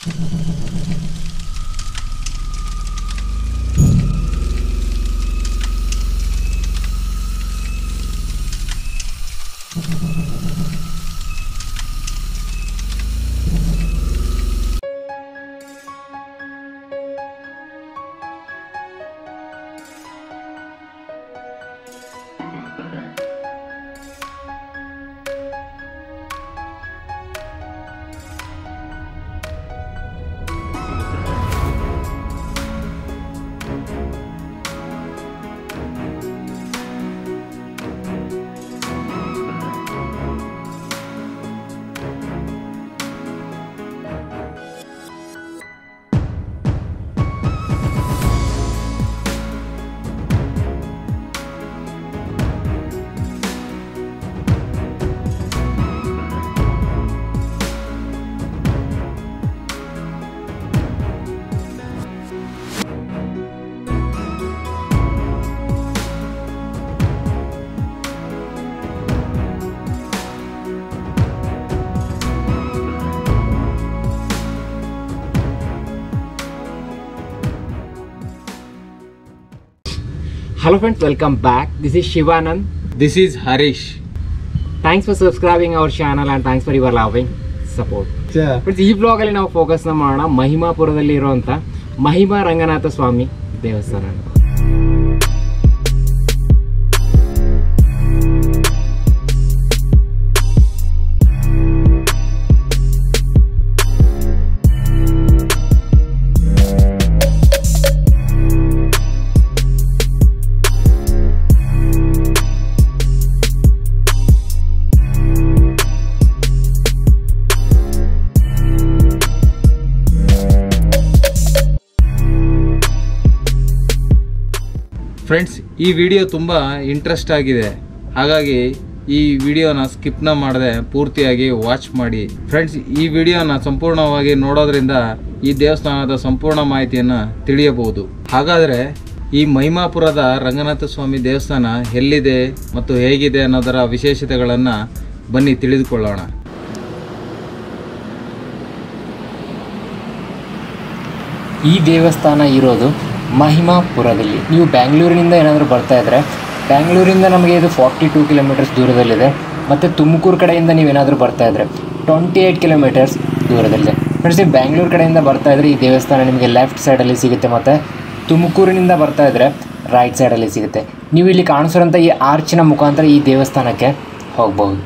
Hello friends, welcome back. This is Shivanand. This is Harish. Thanks for subscribing our channel and thanks for your loving support. Friends, ಈ blog ಅಲ್ಲಿ ನಾವು focus ಮಾಡೋಣ ಮಹಿಮಾಪುರದಲ್ಲಿ ಇರುವಂತ ಮಹಿಮಾ ರಂಗನಾಥ ಸ್ವಾಮಿ ದೇವಸ್ಥಾನ. Friends, ಈ video ತುಂಬ interest ಆಗಿದೆ, ಹಾಗಾಗಿ ಈ ವಿಡಿಯೋನ ಸ್ಕಿಪ್ನ ಮಾಡದೆ ಪೂರ್ತಿಯಾಗಿ ವಾಚ್ ಮಾಡಿ. ಫ್ರೆಂಡ್ಸ್, ಈ ವಿಡಿಯೋನ ಸಂಪೂರ್ಣವಾಗಿ ನೋಡೋದ್ರಿಂದ ಈ ದೇವಸ್ಥಾನದ ಸಂಪೂರ್ಣ ಮಾಹಿತಿಯನ್ನು ತಿಳಿಯಬಹುದು. ಹಾಗಾದರೆ ಈ ಮಹಿಮಾಪುರದ ರಂಗನಾಥ ಸ್ವಾಮಿ ದೇವಸ್ಥಾನ ಎಲ್ಲಿದೆ ಮತ್ತು ಹೇಗಿದೆ ಅನ್ನೋದರ ವಿಶೇಷತೆಗಳನ್ನು ಬನ್ನಿ ತಿಳಿದುಕೊಳ್ಳೋಣ. ಈ ದೇವಸ್ಥಾನ ಇರೋದು ಮಹಿಮಾಪುರದಲ್ಲಿ. ನೀವು ಬ್ಯಾಂಗ್ಳೂರಿನಿಂದ ಏನಾದರೂ ಬರ್ತಾ ಇದ್ದರೆ, ಬ್ಯಾಂಗ್ಳೂರಿಂದ ನಮಗೆ ಇದು 42 ಕಿಲೋಮೀಟರ್ಸ್ ದೂರದಲ್ಲಿದೆ. ಮತ್ತು ತುಮಕೂರು ಕಡೆಯಿಂದ ನೀವೇನಾದರೂ ಬರ್ತಾ ಇದ್ದರೆ 28 ಕಿಲೋಮೀಟರ್ಸ್ ದೂರದಲ್ಲಿದೆ. ಫ್ರೆಂಡ್ಸ್, ನೀವು ಬ್ಯಾಂಗ್ಳೂರು ಕಡೆಯಿಂದ ಬರ್ತಾ ಇದ್ದರೆ ಈ ದೇವಸ್ಥಾನ ನಿಮಗೆ ಲೆಫ್ಟ್ ಸೈಡಲ್ಲಿ ಸಿಗುತ್ತೆ, ಮತ್ತು ತುಮಕೂರಿನಿಂದ ಬರ್ತಾ ಇದ್ದರೆ ರೈಟ್ ಸೈಡಲ್ಲಿ ಸಿಗುತ್ತೆ. ನೀವು ಇಲ್ಲಿ ಕಾಣಿಸಿರೋಂಥ ಈ ಆರ್ಚಿನ ಮುಖಾಂತರ ಈ ದೇವಸ್ಥಾನಕ್ಕೆ ಹೋಗ್ಬೋದು.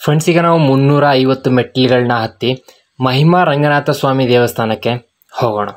ಫ್ರೆಂಡ್ಸ್, ಈಗ ನಾವು 350 ಮೆಟ್ಟಿಲುಗಳನ್ನ ಹತ್ತಿ ಮಹಿಮಾ ರಂಗನಾಥ ಸ್ವಾಮಿ ದೇವಸ್ಥಾನಕ್ಕೆ ಹೋಗೋಣ.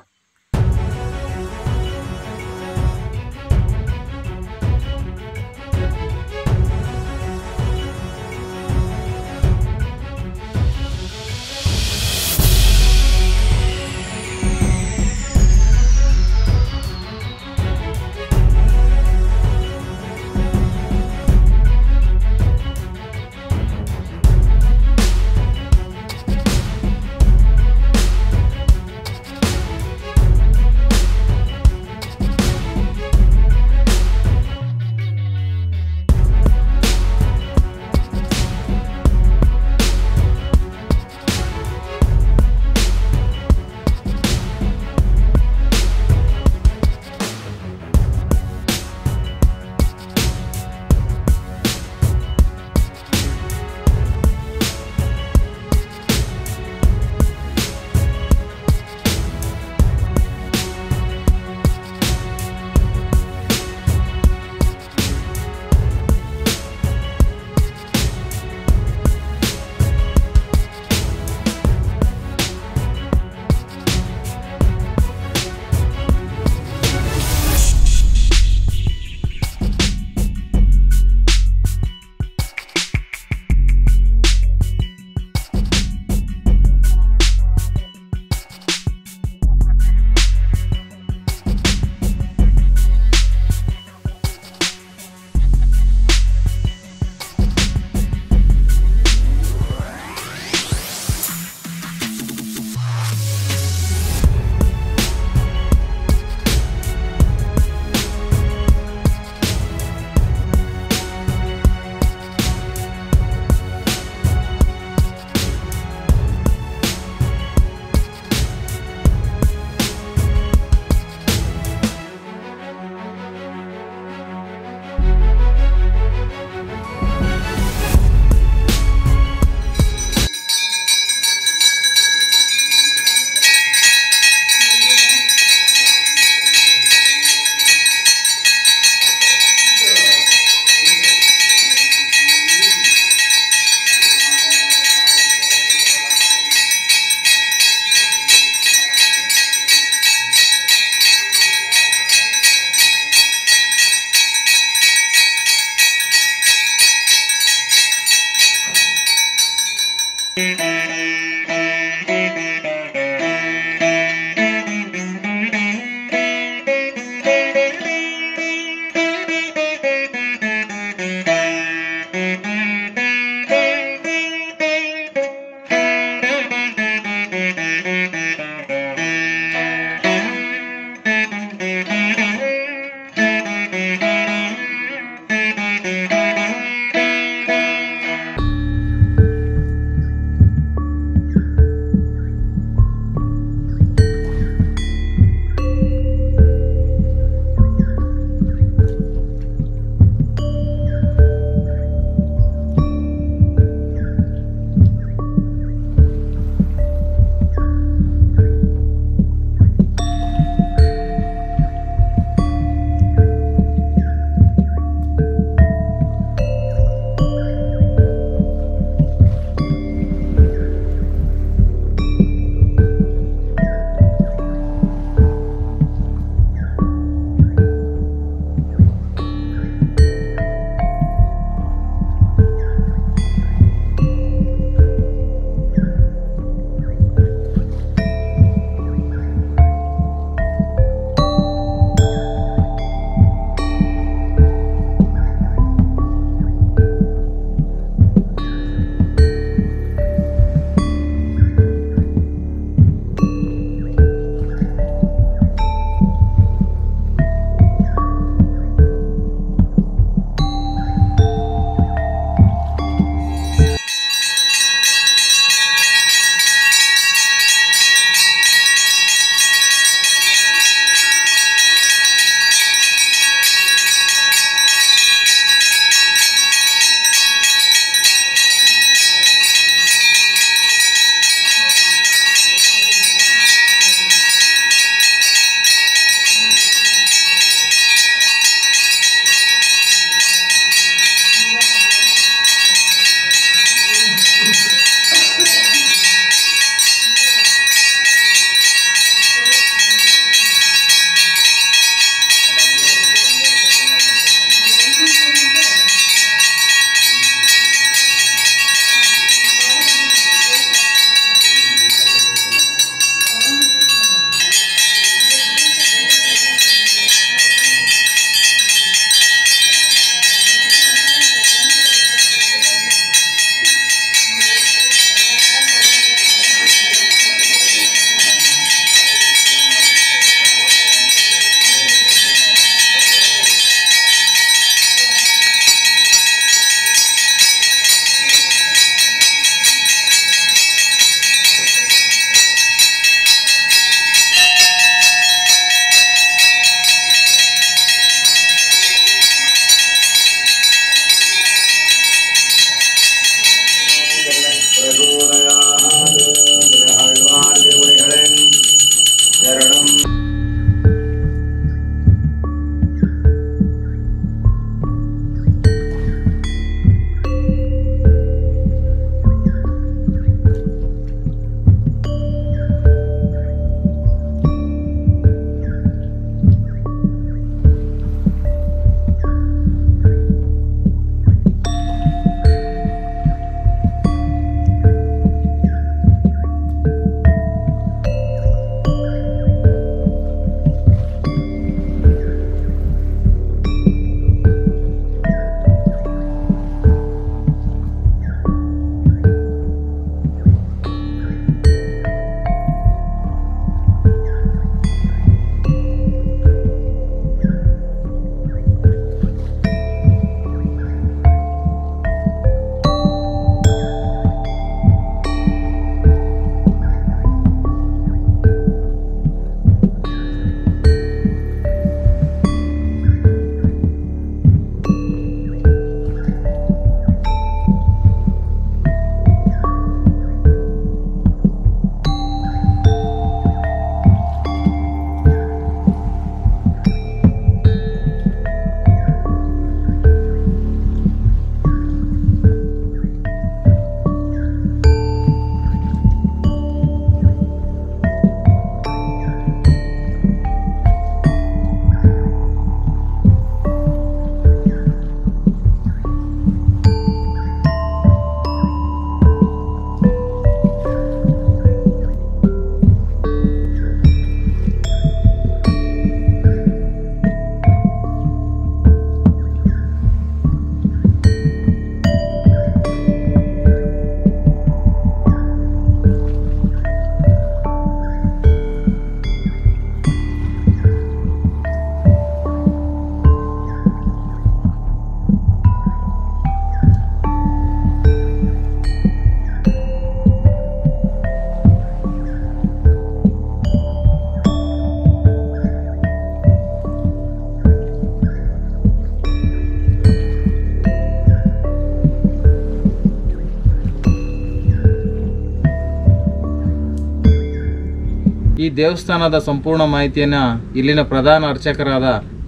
ಈ ದೇವಸ್ಥಾನದ ಸಂಪೂರ್ಣ ಮಾಹಿತಿಯನ್ನು ಇಲ್ಲಿನ ಪ್ರಧಾನ ಅರ್ಚಕರಾದ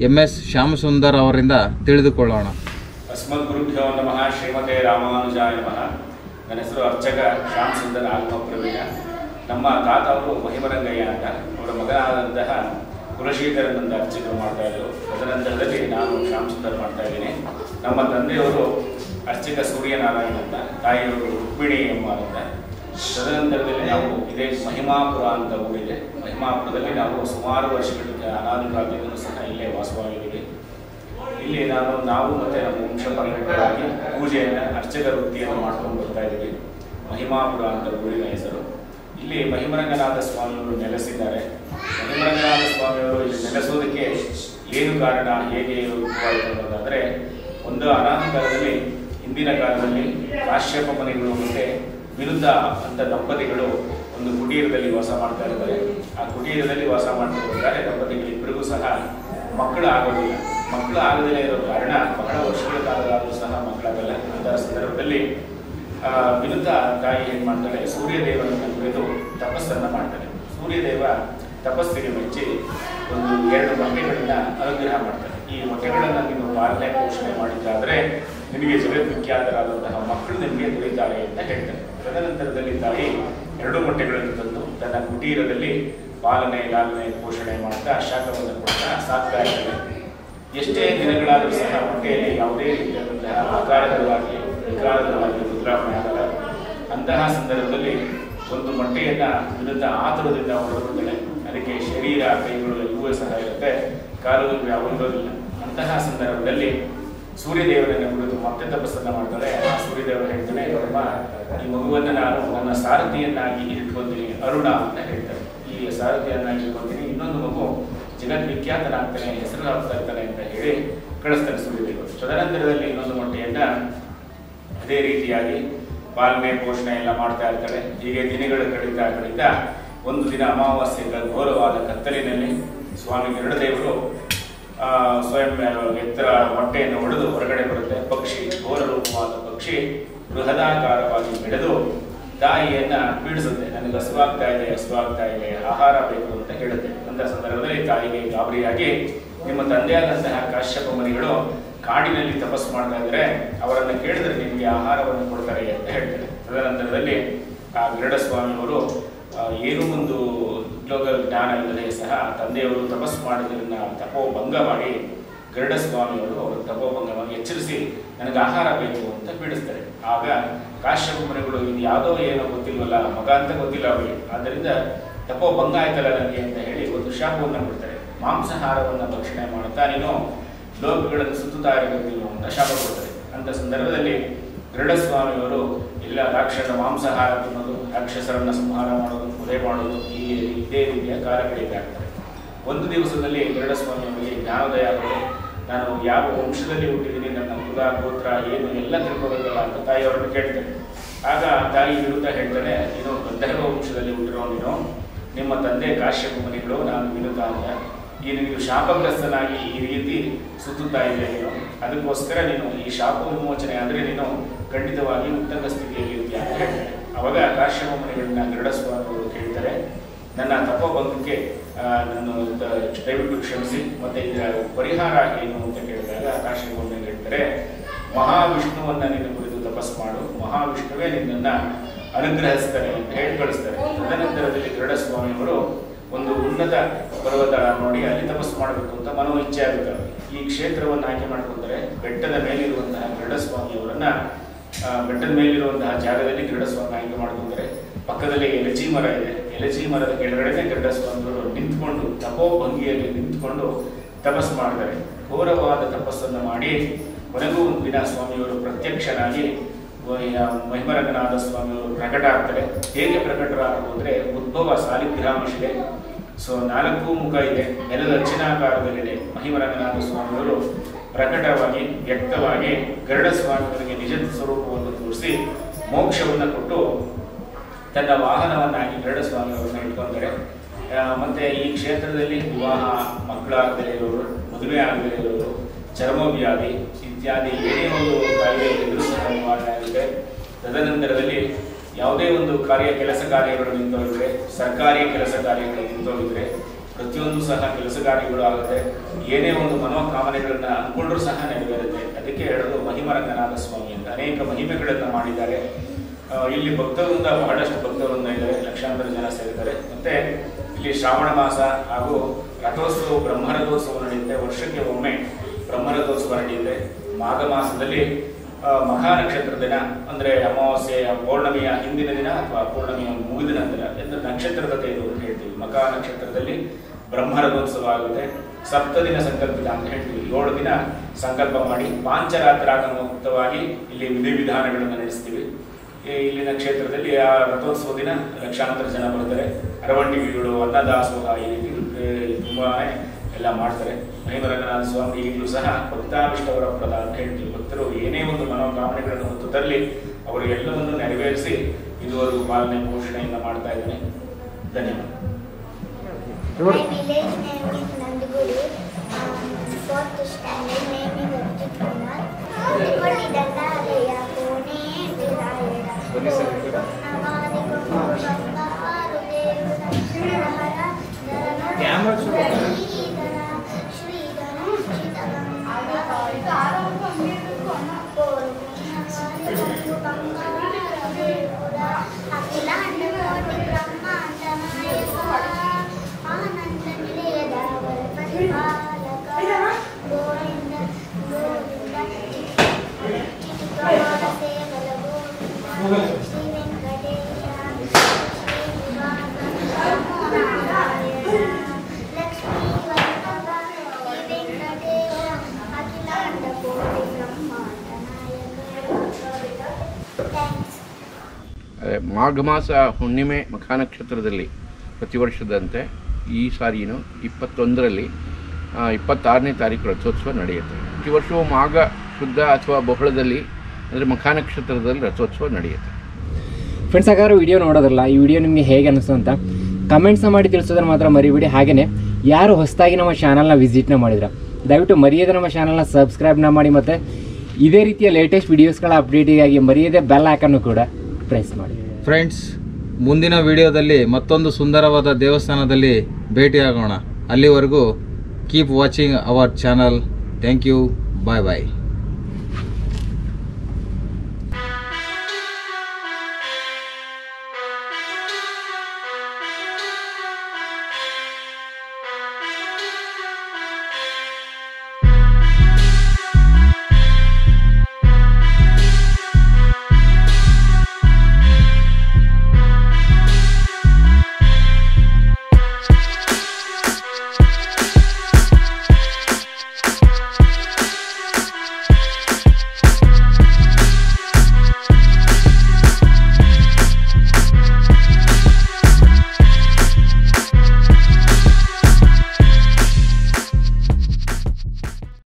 MS ಶ್ಯಾಮಸುಂದರ್ ಅವರಿಂದ ತಿಳಿದುಕೊಳ್ಳೋಣ. ಅಸ್ಮದ್ಗುರುಭ್ಯೋ ನಮಃ. ಶ್ರೀಮತೆ ರಾಮಾನುಜಾಯ ನಮಃ. ನನ್ನ ಹೆಸರು ಅರ್ಚಕ ಶ್ಯಾಮಸುಂದರ್ ಆತ್ಮಪ್ರವೀಣ. ನಮ್ಮ ತಾತ ಅವರು ಮಹಿಮರಂಗಯ್ಯ ಅಂತ, ಅವರ ಮಗನಾದಂತಹ ಕುಲಶೇಖರನಂದ ಅರ್ಚಕರು ಮಾಡ್ತಾ ಇದ್ದರು. ತದನಂತರದಲ್ಲಿ ನಾನು ಶ್ಯಾಮಸುಂದರ್ ಮಾಡ್ತಾ ಇದ್ದೀನಿ. ನಮ್ಮ ತಂದೆಯವರು ಅರ್ಚಕ ಸೂರ್ಯನಾರಾಯಣ ಅಂತ, ತಾಯಿಯವರು ರುಕ್ಮಿಣಿ ಅಮ್ಮ ಅಂತ. ತದನಂತರದಲ್ಲಿ ನಾವು ಇದೇ ಮಹಿಮಾಪುರ ಅಂತ ಊರಿದೆ. ಮಹಿಮಾಪುರದಲ್ಲಿ ನಾವು ಸುಮಾರು ವರ್ಷಗಳಿಂದ ಅನಾದಿ ಕಾಲದಿಂದಲೂ ಸಹ ಇಲ್ಲೇ ವಾಸವಾಗಿದ್ದೀವಿ. ಇಲ್ಲಿ ನಾವು ಮತ್ತು ನಮ್ಮ ವಂಶ ಪರಂಪರೆಯಾಗಿ ಪೂಜೆಯನ್ನು ಅರ್ಚಕ ವೃತ್ತಿಯನ್ನು ಮಾಡ್ಕೊಂಡು ಬರ್ತಾ ಇದ್ದೀವಿ. ಮಹಿಮಾಪುರ ಅಂತ ಊರಿನ ಹೆಸರು. ಇಲ್ಲಿ ಮಹಿಮರಂಗನಾಥ ಸ್ವಾಮಿಯವರು ನೆಲೆಸಿದ್ದಾರೆ. ಮಹಿಮರಂಗನಾಥ ಸ್ವಾಮಿಯವರು ಇಲ್ಲಿ ನೆಲೆಸೋದಕ್ಕೆ ಏನು ಕಾರಣ, ಹೇಗೆ ಉದ್ಭವವಾಯಿತು ಅನ್ನೋದಾದರೆ, ಒಂದು ಅನಾದಿ ಕಾಲದಲ್ಲಿ, ಹಿಂದಿನ ಕಾಲದಲ್ಲಿ ಕಾಶ್ಯಪ ಮುನಿಗಳು ಮತ್ತು ವಿರುದ್ಧ ಅಂತ ದಂಪತಿಗಳು ಒಂದು ಕುಟೀರದಲ್ಲಿ ವಾಸ ಮಾಡ್ತಾ ಇರ್ತಾರೆ. ಆ ಕುಟೀರದಲ್ಲಿ ವಾಸ ಮಾಡ್ತಿರ್ಬೇಕಾದ್ರೆ ದಂಪತಿಗಳಿಬ್ಬರಿಗೂ ಸಹ ಮಕ್ಕಳು ಆಗೋದಿಲ್ಲ. ಮಕ್ಕಳು ಆಗದೇ ಇರೋ ಕಾರಣ ಬಹಳ ವರ್ಷಗಳ ಕಾಲದಾದರೂ ಸಹ ಮಕ್ಕಳಾಗಲ್ಲ. ಅಂತಹ ಸಂದರ್ಭದಲ್ಲಿ ವಿರುದ್ಧ ತಾಯಿ ಏನು ಮಾಡ್ತಾಳೆ, ಸೂರ್ಯದೇವನನ್ನು ಕುರಿತು ತಪಸ್ಸನ್ನು ಮಾಡ್ತಾಳೆ. ಸೂರ್ಯದೇವ ತಪಸ್ಸಿಗೆ ಮೆಚ್ಚಿ ಒಂದು 2 ಮೊಟ್ಟೆಗಳನ್ನು ಅನುಗ್ರಹ ಮಾಡ್ತಾರೆ. ಈ ಮೊಟ್ಟೆಗಳನ್ನು ನೀನು ಪಾಲನೆ ಪೋಷಣೆ ಮಾಡಿದ್ದಾದರೆ ನಿನಗೆ ಜಗದ್ವಿಖ್ಯಾತರಾದಂತಹ ಮಕ್ಕಳು ನಿನಗೆ ದೊರೆಯುತ್ತಾರೆ ಅಂತ ಹೇಳ್ತಾರೆ. ತದನಂತರದಲ್ಲಿ ತಾಯಿ 2 ಮೊಟ್ಟೆಗಳನ್ನು ತಂದು ತನ್ನ ಕುಟೀರದಲ್ಲಿ ಪಾಲನೆ, ಲಾಲನೆ, ಪೋಷಣೆ ಮಾಡ್ತಾ ಶಾಖವನ್ನು ಕೊಡ್ತಾ ಸಾಕ್ತಾ ಇದ್ದಾರೆ. ಎಷ್ಟೇ ದಿನಗಳಾದರೂ ಸಹ ಮೊಟ್ಟೆಯಲ್ಲಿ ಯಾವುದೇ ರೀತಿಯಾದಂತಹ ಆಕಾರಗಳಾಗಲಿ ವಿಕಾರಗಳಾಗಲಿ ಬದಲಾವಣೆ ಆಗಲ್ಲ. ಅಂತಹ ಸಂದರ್ಭದಲ್ಲಿ ಒಂದು ಮೊಟ್ಟೆಯನ್ನು ವಿರುದ್ಧ ಆತುರದಿಂದ ಹೊರಬಿಡ್ತಾಳೆ. ಅದಕ್ಕೆ ಶರೀರ, ಕೈಗಳು ಇವು ಸಹ ಇರುತ್ತೆ, ಕಾಲುಗಳು ಯಾವ ಇರೋದಿಲ್ಲ. ಅಂತಹ ಸಂದರ್ಭದಲ್ಲಿ ಸೂರ್ಯದೇವರನ್ನು ಕುರಿತು ಮತ್ತೆ ತಪಸ್ಸನ್ನು ಮಾಡ್ತಾಳೆ. ಆ ಸೂರ್ಯದೇವರು ಹೇಳ್ತಾನೆ, ನೋಡಮ್ಮ, ಈ ಮಗುವನ್ನು ನಾನು ನನ್ನ ಸಾರಥಿಯನ್ನಾಗಿ ಇಟ್ಕೊತೀನಿ, ಅರುಣ ಅಂತ ಹೇಳ್ತಾರೆ. ಈ ಸಾರಥಿಯನ್ನಾಗಿ ಇಟ್ಕೊತೀನಿ, ಇನ್ನೊಂದು ಮಗು ಜಗದ್ವಿಖ್ಯಾತನಾಗ್ತಾನೆ, ಹೆಸರು ಹಾಕ್ತಾ ಇರ್ತಾನೆ ಅಂತ ಹೇಳಿ ಕಳಿಸ್ತಾರೆ ಸೂರ್ಯದೇವರು. ತದನಂತರದಲ್ಲಿ ಇನ್ನೊಂದು ಮೊಟ್ಟೆಯನ್ನ ಅದೇ ರೀತಿಯಾಗಿ ಪಾಲನೆ, ಪೋಷಣೆ ಎಲ್ಲ ಮಾಡ್ತಾ ಇರ್ತಾಳೆ. ಹೀಗೆ ದಿನಗಳು ಕಳೀತಾ ಒಂದು ದಿನ ಅಮಾವಾಸ್ಯೆ ಘೋರವಾದ ಕತ್ತಲಿನಲ್ಲಿ ಸ್ವಾಮಿ ಗರುಡದೇವರು ಸ್ವಯಂ ಎತ್ತರ ಮೊಟ್ಟೆಯನ್ನು ಒಡೆದು ಹೊರಗಡೆ ಬರುತ್ತೆ. ಪಕ್ಷಿ, ಘೋರ ರೂಪವಾದ ಪಕ್ಷಿ ಬೃಹದಾಕಾರವಾಗಿ ಬೆಳೆದು ತಾಯಿಯನ್ನ ಪೀಡಿಸುತ್ತೆ. ನನಗೆ ಹಸುವಾಗ್ತಾ ಇದೆ, ಆಹಾರ ಬೇಕು ಅಂತ ಹೇಳುತ್ತೆ. ಅಂತ ಸಂದರ್ಭದಲ್ಲಿ ತಾಯಿಗೆ ಗಾಬರಿಯಾಗಿ, ನಿಮ್ಮ ತಂದೆಯಾದಂತಹ ಕಾಶ್ಯಪ ಮುನಿಗಳು ಕಾಡಿನಲ್ಲಿ ತಪಸ್ಸು ಮಾಡ್ತಾ ಇದ್ರೆ ಅವರನ್ನು ಕೇಳಿದ್ರೆ ನಿಮಗೆ ಆಹಾರವನ್ನು ಕೊಡ್ತಾರೆ ಅಂತ ಹೇಳ್ತಾರೆ. ತದನಂತರದಲ್ಲಿ ಆ ಗರುಡ ಸ್ವಾಮಿಯವರು ಏನೂ ಒಂದು ಉದ್ಯೋಗ ಜ್ಞಾನ ಇಲ್ಲದೆ ಸಹ ತಂದೆಯವರು ತಪಸ್ಸು ಮಾಡಿದ್ರನ್ನ ತಪೋಭಂಗ ಮಾಡಿ ಗರುಡ ಸ್ವಾಮಿಯವರು ಅವರು ತಪೋಭಂಗವಾಗಿ ಎಚ್ಚರಿಸಿ ನನಗೆ ಆಹಾರ ಬೇಕು ಅಂತ ಪೀಡಿಸ್ತಾರೆ. ಆಗ ಕಾಶ್ಯಪ ಮುನಿಗಳು ಇದು ಯಾವುದೋ ಏನೋ ಗೊತ್ತಿಲ್ವಲ್ಲ, ಮಗ ಅಂತ ಗೊತ್ತಿಲ್ಲ ಅವರಿಗೆ, ಆದ್ದರಿಂದ ತಪೋಭಂಗ ಆಯ್ತಲ್ಲ ನನಗೆ ಅಂತ ಹೇಳಿ ಒಂದು ಶಾಪವನ್ನು ಕೊಡ್ತಾರೆ. ಮಾಂಸಾಹಾರವನ್ನು ಭಕ್ಷಣೆ ಮಾಡ್ತಾ ನೀನು ಲೋಕಗಳನ್ನು ಸುತ್ತುತ್ತಾ ಇರಬೇಕು ಅಂತ ಶಾಪ ಕೊಡ್ತಾರೆ. ಅಂತ ಸಂದರ್ಭದಲ್ಲಿ ಗರುಡ ಸ್ವಾಮಿಯವರು ಎಲ್ಲ ರಾಕ್ಷಸ ಮಾಂಸಾಹಾರ ತಿನ್ನೋದು, ರಾಕ್ಷಸರನ್ನು ಸಂಹಾರ ಮಾಡೋದು, ಕೊಲೆ ಮಾಡೋದು, ಇದೇ ರೀತಿಯ ಕಾಲ ಕಳೀತಾ ಇರ್ತಾರೆ. ಒಂದು ದಿವಸದಲ್ಲಿ ಗರುಡ ಸ್ವಾಮಿಯವರಿಗೆ ಜ್ಞಾನೋದಯ ಆಗುತ್ತೆ. ನಾನು ಯಾವ ವಂಶದಲ್ಲಿ ಹುಟ್ಟಿದ್ದೀನಿ, ನನ್ನ ಕುಲ ಗೋತ್ರ ಏನು ಎಲ್ಲ ತಿಳ್ಕೋಬೇಕಲ್ಲ ಅಂತ ತಾಯಿಯವರನ್ನು ಕೇಳ್ತಾರೆ. ಆಗ ತಾಯಿ ವಿರುದ್ಧ ಹೇಳ್ತಾನೆ, ನೀನು ಗಂಧರ್ವ ವಂಶದಲ್ಲಿ ಹುಟ್ಟಿರೋ ನೀನು, ನಿಮ್ಮ ತಂದೆ ಕಾಶ್ಯಪ ಮುನಿಗಳು, ನಾನು ವಿರುದ್ಧ ಅಂತ. ಈ ನಿನಗೆ ಶಾಪಗ್ರಸ್ತನಾಗಿ ಈ ರೀತಿ ಸುತ್ತುತ್ತಾ ಇದೆ ನೀನು, ಅದಕ್ಕೋಸ್ಕರ ನೀನು ಈ ಶಾಪ ವಿಮೋಚನೆ ಆದರೆ ನೀನು ಖಂಡಿತವಾಗಿ ಉತ್ತಮ ಸ್ಥಿತಿಯಲ್ಲಿ ಇರ್ತೀಯ ಅಂತ ಹೇಳ್ತಾರೆ. ಅವಾಗ ಕಾಶ್ಯಪ ಮುನಿಗಳನ್ನ ಗರುಡ ಸ್ವಾಮಿಯವರು ಕೇಳ್ತಾರೆ, ನನ್ನ ತಪೋಭಂಗಕ್ಕೆ ನಾನು ದಯವಿಟ್ಟು ಕ್ಷಮಿಸಿ, ಮತ್ತೆ ಇದರ ಪರಿಹಾರ ಏನು ಅಂತ ಕೇಳಿದಾಗ ಕಾಶ್ಯಪ ಮುನಿಗಳು ಹೇಳ್ತಾರೆ, ಮಹಾವಿಷ್ಣುವನ್ನ ನಿನ್ನ ಕುರಿತು ತಪಸ್ಸು ಮಾಡು, ಮಹಾವಿಷ್ಣುವೇ ನಿನ್ನನ್ನು ಅನುಗ್ರಹಿಸ್ತಾರೆ ಅಂತ ಹೇಳಿ ಕಳಿಸ್ತಾರೆ. ತದನಂತರದಲ್ಲಿ ಗರುಡ ಸ್ವಾಮಿಯವರು ಒಂದು ಉನ್ನತ ಪರ್ವತ ನೋಡಿ ಅಲ್ಲಿ ತಪಸ್ಸು ಮಾಡಬೇಕು ಅಂತ ಮನೋ ಇಚ್ಛೆ ಆಗುತ್ತೆ. ಈ ಕ್ಷೇತ್ರವನ್ನು ಆಯ್ಕೆ ಮಾಡ್ಕೊತಾರೆ. ಬೆಟ್ಟದ ಮೇಲಿರುವಂತಹ ಗರುಡ ಸ್ವಾಮಿಯವರನ್ನ ಬೆಟ್ಟದ ಮೇಲಿರುವಂತಹ ಜಾಗದಲ್ಲಿ ಗರುಡ ಸ್ವಾಮಿ ಆಯ್ಕೆ ಮಾಡ್ಕೊತಾರೆ. ಪಕ್ಕದಲ್ಲಿ ಎಲಚಿ ಮರ ಇದೆ. ಎಲಚಿ ಮರದ ಕೆಳಗಡೆ ಗರುಡ ಸ್ವಾಮಿಯವರು ನಿಂತ್ಕೊಂಡು ತಪೋಭಂಗಿಯಲ್ಲಿ ನಿಂತ್ಕೊಂಡು ತಪಸ್ಸು ಮಾಡ್ತಾರೆ. ಘೋರವಾದ ತಪಸ್ಸನ್ನು ಮಾಡಿ ಕೊನೆಗೂ ಒಂದು ದಿನ ಸ್ವಾಮಿಯವರು ಪ್ರತ್ಯಕ್ಷನಾಗಿ ಮಹಿಮರಂಗನಾಥ ಸ್ವಾಮಿಯವರು ಪ್ರಕಟ ಆಗ್ತಾರೆ. ಹೇಗೆ ಪ್ರಕಟರಾದರು ಅಂದರೆ, ಉದ್ಭವ ಸಾಲಿಗ್ರಾಮ ಶಿಲೆ, 4 ಮುಖ ಇದೆ, ನೆಲದ ರಚನಾಕಾರದಲ್ಲಿದೆ. ಮಹಿಮರಂಗನಾಥ ಸ್ವಾಮಿಯವರು ಪ್ರಕಟವಾಗಿ ವ್ಯಕ್ತವಾಗಿ ಗರುಡ ಸ್ವಾಮಿಯವರಿಗೆ ನಿಜ ಸ್ವರೂಪವನ್ನು ತೋರಿಸಿ ಮೋಕ್ಷವನ್ನು ಕೊಟ್ಟು ತನ್ನ ವಾಹನವನ್ನಾಗಿ ಗರುಡ ಸ್ವಾಮಿಯವರನ್ನು ಇಟ್ಕೊಂತಾರೆ. ಮತ್ತೆ ಈ ಕ್ಷೇತ್ರದಲ್ಲಿ ವಿವಾಹ, ಮಕ್ಕಳಾಗದೇ ಇರೋರು, ಮದುವೆ ಆಗದೇ ಇರೋರು, ಚರ್ಮವ್ಯಾಧಿ ಇತ್ಯಾದಿ ಏನೇ ಒಂದು ಕಾಯಿಲೆ ಎದುರು ಸಹ ನಿವಾರಣೆ ಆಗುತ್ತೆ. ತದನಂತರದಲ್ಲಿ ಯಾವುದೇ ಒಂದು ಕೆಲಸ ಕಾರ್ಯಗಳು ನಿಂತೋಗಿದ್ರೆ, ಸರ್ಕಾರಿ ಕೆಲಸ ಕಾರ್ಯಗಳು ನಿಂತೋಗಿದ್ರೆ ಪ್ರತಿಯೊಂದು ಸಹ ಕೆಲಸ ಕಾರ್ಯಗಳು ಆಗುತ್ತೆ. ಏನೇ ಒಂದು ಮನೋಕಾಮನೆಗಳನ್ನ ಅಂದ್ಕೊಂಡ್ರೂ ಸಹ ನೆರವೇರುತ್ತೆ. ಅದಕ್ಕೆ ಹೇಳೋದು ಮಹಿಮರಂಗನಾಥ ಸ್ವಾಮಿ ಅಂತ. ಅನೇಕ ಮಹಿಮೆಗಳನ್ನ ಮಾಡಿದ್ದಾರೆ. ಇಲ್ಲಿ ಭಕ್ತರಿಂದ ಬಹಳಷ್ಟು ಭಕ್ತರಿಂದ ಇದ್ದಾರೆ, ಲಕ್ಷಾಂತರ ಜನ ಸೇರಿದ್ದಾರೆ. ಮತ್ತೆ ಇಲ್ಲಿ ಶ್ರಾವಣ ಮಾಸ ಹಾಗೂ ರಥೋತ್ಸವ, ಬ್ರಹ್ಮರಥೋತ್ಸವ ನಡೆಯುತ್ತೆ. ವರ್ಷಕ್ಕೆ ಒಮ್ಮೆ ಬ್ರಹ್ಮರಥೋತ್ಸವ ನಡೆಯುತ್ತೆ. ಮಾಘ ಮಾಸದಲ್ಲಿ ಮಖಾ ನಕ್ಷತ್ರ ದಿನ, ಅಂದ್ರೆ ಅಮಾವಾಸ್ಯೆಯ ಪೌರ್ಣಮಿಯ ಹಿಂದಿನ ದಿನ ಅಥವಾ ಪೌರ್ಣಮಿಯ ಮುಗಿದ ನಂತರ ಎಂದು ನಕ್ಷತ್ರದ ಇದು ಅಂತ ಹೇಳ್ತೀವಿ. ಮಖಾ ನಕ್ಷತ್ರದಲ್ಲಿ ಬ್ರಹ್ಮರಥೋತ್ಸವ ಆಗುತ್ತೆ. ಸಪ್ತದಿನ ಸಂಕಲ್ಪಿತ ಅಂತ ಹೇಳ್ತೀವಿ. 7 ದಿನ ಸಂಕಲ್ಪ ಮಾಡಿ ಪಾಂಚರಾತ್ರಾಗಮುಕ್ತವಾಗಿ ಇಲ್ಲಿ ವಿಧಿವಿಧಾನಗಳನ್ನು ನಡೆಸ್ತೀವಿ. ಇಲ್ಲಿನ ಕ್ಷೇತ್ರದಲ್ಲಿ ಆ ರಥೋತ್ಸವ ದಿನ ಲಕ್ಷಾಂತರ ಜನ ಬರ್ತಾರೆ. ಅರವಂಡಿಗಳು, ಅನ್ನದಾಸೋಹ, ಈ ರೀತಿ ತುಂಬಾನೇ ಎಲ್ಲ ಮಾಡ್ತಾರೆ. ಮಹಿಮರಂಗನಾಥ ಸ್ವಾಮಿ ಈಗಲೂ ಸಹ ಭಕ್ತಾಭಿಷ್ಟವರಪ್ರದ ಅಂತ ಹೇಳ್ತೀವಿ. ಭಕ್ತರು ಏನೇ ಒಂದು ಮನೋಕಾಮನೆಗಳನ್ನು ಹೊತ್ತು ತರಲಿ ಅವರು ಎಲ್ಲವನ್ನು ನೆರವೇರಿಸಿ ಇದುವರೆಗೂ ಪಾಲನೆ ಪೋಷಣೆಯಿಂದ ಮಾಡ್ತಾ ಇದ್ದಾನೆ. ಧನ್ಯವಾದ. My village name is Nandguri. 4th standard name is Arjit Kumar. Kodidalla Aleya Pune Virayada. Navadi Kumar Bangaru Devada Shrihara Dharana Sridhara Sridhara Chitaganga Akilanda Koti Brahmanda Nayaka Ananda Nileda Varapalaka Govinda Govinda Chitikavara Sevala Govinda Shri Venkatesha Shri Nivasa Narayana Lakshmi Vallabha Shri Venkatesha Akilanda Koti Brahmanda Nayaka. Thanks. ಮಾಘ ಮಾಸ ಹುಣ್ಣಿಮೆ ಮಖಾನಕ್ಷತ್ರದಲ್ಲಿ ಪ್ರತಿ ವರ್ಷದಂತೆ ಈ ಸಾರಿನೂ 21ರಲ್ಲಿ 26ನೇ ತಾರೀಕು ರಥೋತ್ಸವ ನಡೆಯುತ್ತೆ. ಪ್ರತಿ ವರ್ಷವೂ ಮಾಘ ಶುದ್ಧ ಅಥವಾ ಬಹುಳದಲ್ಲಿ ಅಂದರೆ ಮಖಾನಕ್ಷತ್ರದಲ್ಲಿ ರಥೋತ್ಸವ ನಡೆಯುತ್ತೆ. ಫ್ರೆಂಡ್ಸ್, ಹಾಗಾದ್ರೆ ವಿಡಿಯೋ ನೋಡೋದ್ರಲ್ಲ, ಈ ವಿಡಿಯೋ ನಿಮಗೆ ಹೇಗೆ ಅನಿಸ್ತು ಅಂತ ಕಮೆಂಟ್ಸ್ ಮಾಡಿ ತಿಳಿಸೋದನ್ನು ಮಾತ್ರ ಮರಿಬೇಡಿ. ಹಾಗೆಯೇ ಯಾರು ಹೊಸದಾಗಿ ನಮ್ಮ ಚಾನಲ್ನ ವಿಸಿಟ್ನ ಮಾಡಿದ್ರೆ ದಯವಿಟ್ಟು ಮರೆಯದೆ ನಮ್ಮ ಚಾನಲ್ನ ಸಬ್ಸ್ಕ್ರೈಬ್ನ ಮಾಡಿ. ಮತ್ತು ಇದೇ ರೀತಿಯ ಲೇಟೆಸ್ಟ್ ವೀಡಿಯೋಸ್ಗಳ ಅಪ್ಡೇಟಿಗಾಗಿ ಮರೆಯದೆ ಬೆಲ್ ಐಕನ್ನು ಕೂಡ ಪ್ರೆಸ್ ಮಾಡಿ. ಫ್ರೆಂಡ್ಸ್, ಮುಂದಿನ ವಿಡಿಯೋದಲ್ಲಿ ಮತ್ತೊಂದು ಸುಂದರವಾದ ದೇವಸ್ಥಾನದಲ್ಲಿ ಭೇಟಿಯಾಗೋಣ. ಅಲ್ಲಿವರೆಗೂ keep watching our channel. Thank you. Bye bye.